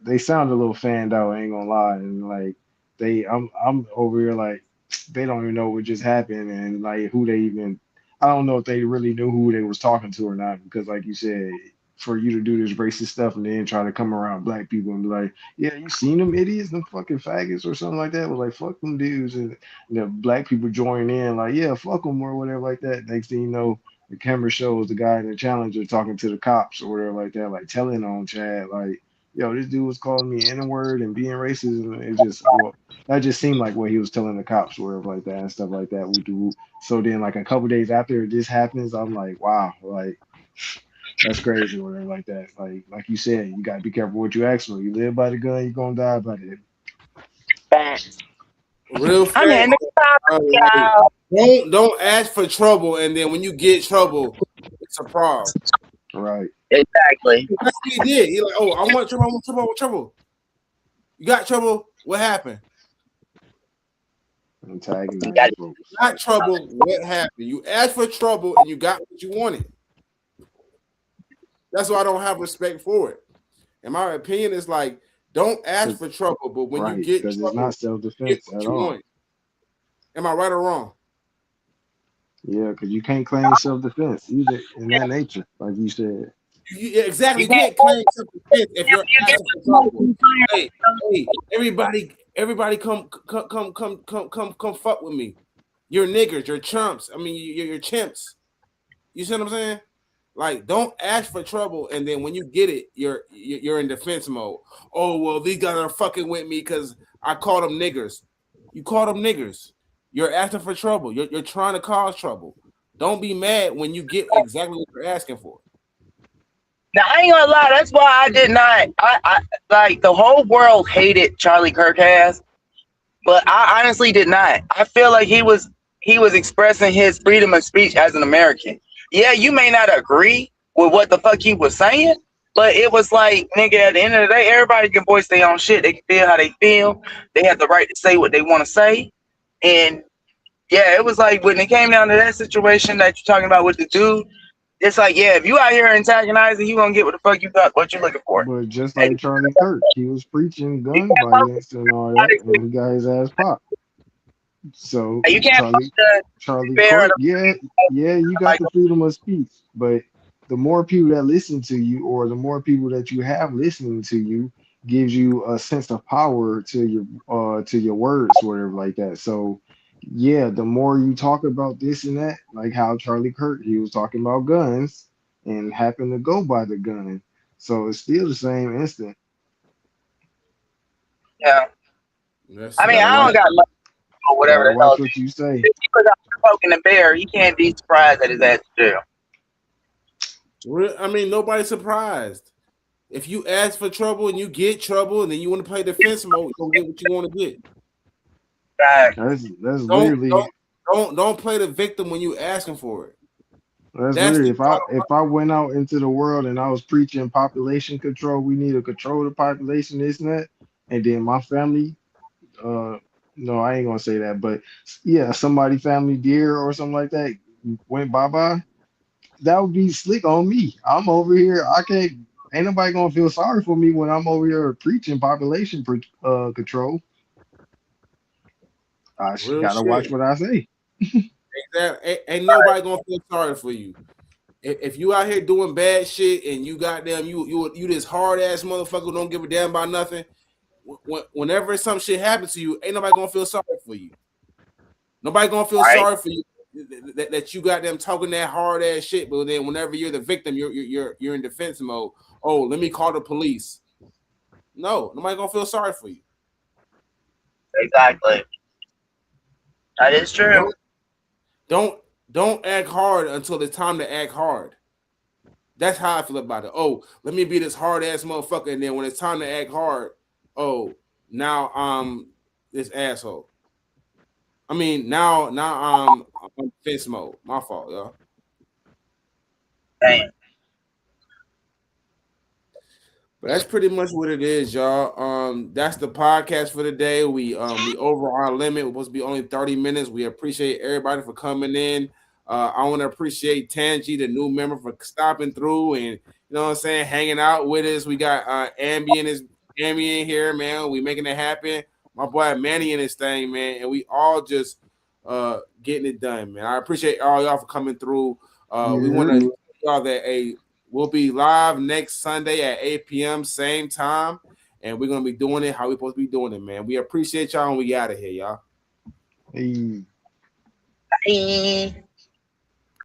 Speaker 7: they sound a little fanned out. I ain't gonna lie, and like I'm over here like they don't even know what just happened and like who they even I don't know if they really knew who they was talking to or not because like you said, for you to do this racist stuff and then try to come around black people and be like, yeah, you seen them idiots, them fucking faggots or something like that. It was like fuck them dudes and the black people join in like yeah fuck them or whatever like that. Next thing you know, the camera shows the guy in the Challenger talking to the cops or whatever like that, like telling on Chad like, yo, this dude was calling me N word and being racist and it just well that just seemed like what he was telling the cops or whatever like that and stuff like that. So then like a couple days after this happens, I'm like, wow, like that's crazy or whatever like that. Like you said, you gotta be careful what you ask for. You live by the gun, you're gonna die by it.
Speaker 6: Facts.
Speaker 1: Real
Speaker 6: I'm
Speaker 1: facts.
Speaker 6: in the car,
Speaker 1: Like,
Speaker 6: y'all.
Speaker 1: don't ask for trouble, and then when you get trouble, it's a problem.
Speaker 7: Right.
Speaker 6: Exactly.
Speaker 1: That's what he did. He like, oh, I want trouble, I want trouble, I want trouble. You got trouble? What happened?
Speaker 7: Antagonizing folks.
Speaker 1: Got trouble? What happened? You asked for trouble and you got what you wanted. That's why I don't have respect for it. In my opinion, it's like don't ask for trouble, but when you
Speaker 7: Right,
Speaker 1: get
Speaker 7: because it's not
Speaker 1: trouble, you get
Speaker 7: self-defense
Speaker 1: what
Speaker 7: at
Speaker 1: you
Speaker 7: all.
Speaker 1: want. Am I right or wrong?
Speaker 7: Yeah, because you can't claim self-defense either in that nature, like you said.
Speaker 1: Yeah, exactly.
Speaker 6: You
Speaker 1: You
Speaker 6: can't
Speaker 1: can't claim self-defense if you're
Speaker 6: you get
Speaker 1: asking for trouble. Hey, everybody, come, fuck with me. You're niggers. You're chumps. I mean, you're chimps. You see what I'm saying? Like, don't ask for trouble, and then when you get it, you're in defense mode. Oh well, these guys are fucking with me because I called them niggers. You called them niggers. You're asking for trouble. You're trying to cause trouble. Don't be mad when you get exactly what you're asking for.
Speaker 6: Now I ain't gonna lie, that's why I did not. I like the whole world hated Charlie Kirk ass, but I honestly did not. I feel like he was expressing his freedom of speech as an American. Yeah, you may not agree with what the fuck he was saying, but it was like, nigga, at the end of the day, everybody can voice their own shit. They can feel how they feel. They have the right to say what they want to say. And yeah, it was like when it came down to that situation that you're talking about with the dude, it's like, yeah, if you out here antagonizing, you gonna get what the fuck you got, what you're looking for.
Speaker 7: But just
Speaker 6: And
Speaker 7: like Charlie Kirk, he was preaching gun violence and all that, and he got his ass popped. So
Speaker 6: you can't
Speaker 7: Charlie
Speaker 6: the
Speaker 7: Charlie
Speaker 6: fair
Speaker 7: Kirk,
Speaker 6: and
Speaker 7: yeah, you got
Speaker 6: like,
Speaker 7: the freedom of speech, but the more people that listen to you, or the more people that you have listening to you, gives you a sense of power to your words, whatever like that. So yeah, the more you talk about this and that, like how Charlie Kirk, he was talking about guns and happened to go by the gun. So it's still the same instant.
Speaker 6: yeah.
Speaker 1: That's
Speaker 6: I
Speaker 7: You
Speaker 6: mean,
Speaker 7: gotta
Speaker 6: I don't
Speaker 7: watch,
Speaker 6: got much or whatever
Speaker 7: gotta
Speaker 6: the hell.
Speaker 7: watch what you say.
Speaker 6: If he was out poking the bear, he can't be surprised at his ass in jail.
Speaker 1: I mean, nobody's surprised. If you ask for trouble and you get trouble, and then you want to play defense mode, you'll get what you want to get.
Speaker 6: Right.
Speaker 7: That's
Speaker 1: Don't
Speaker 7: literally
Speaker 1: don't don't play the victim when you asking for it.
Speaker 7: That's
Speaker 1: That's
Speaker 7: literally
Speaker 1: the
Speaker 7: if I went out into the world and I was preaching population control, we need to control the population, this and that, and then my family, no, I ain't gonna say that, but yeah, somebody family dear or something like that went bye bye, that would be slick on me. I'm over here, I can't. Ain't nobody gonna feel sorry for me when I'm over here preaching control.
Speaker 1: real
Speaker 7: Gotta watch
Speaker 1: shit.
Speaker 7: what I say.
Speaker 1: Exactly. Ain't nobody gonna feel sorry for you. If you out here doing bad shit and you goddamn you this hard ass motherfucker who don't give a damn about nothing. Whenever some shit happens to you, ain't nobody gonna feel sorry for you. Nobody gonna feel
Speaker 6: Right.
Speaker 1: sorry for you that you got them talking that hard ass shit. But then whenever you're the victim, you're in defense mode. Oh, let me call the police. No, nobody gonna feel sorry for you.
Speaker 6: Exactly. That is true.
Speaker 1: Don't don't act hard until it's time to act hard. That's how I feel about it. Oh, let me be this hard ass motherfucker, and then when it's time to act hard, oh, now this asshole. I mean, now I'm defense mode. My fault, y'all.
Speaker 6: Damn.
Speaker 1: But that's pretty much what it is, y'all. That's the podcast for the day. We over our limit. We're supposed to be only 30 minutes. We appreciate everybody for coming in. I want to appreciate Tangi, the new member, for stopping through and, you know what I'm saying, hanging out with us. We got Ambi in here, man. We making it happen. My boy Manny in this thing, man, and we all just getting it done, man. I appreciate all y'all for coming through. We want to y'all that we'll be live next Sunday at 8 p.m. same time, and we're gonna be doing it how we're supposed to be doing it, man. We appreciate y'all, and we out of here, y'all.
Speaker 7: Hey.
Speaker 6: Bye.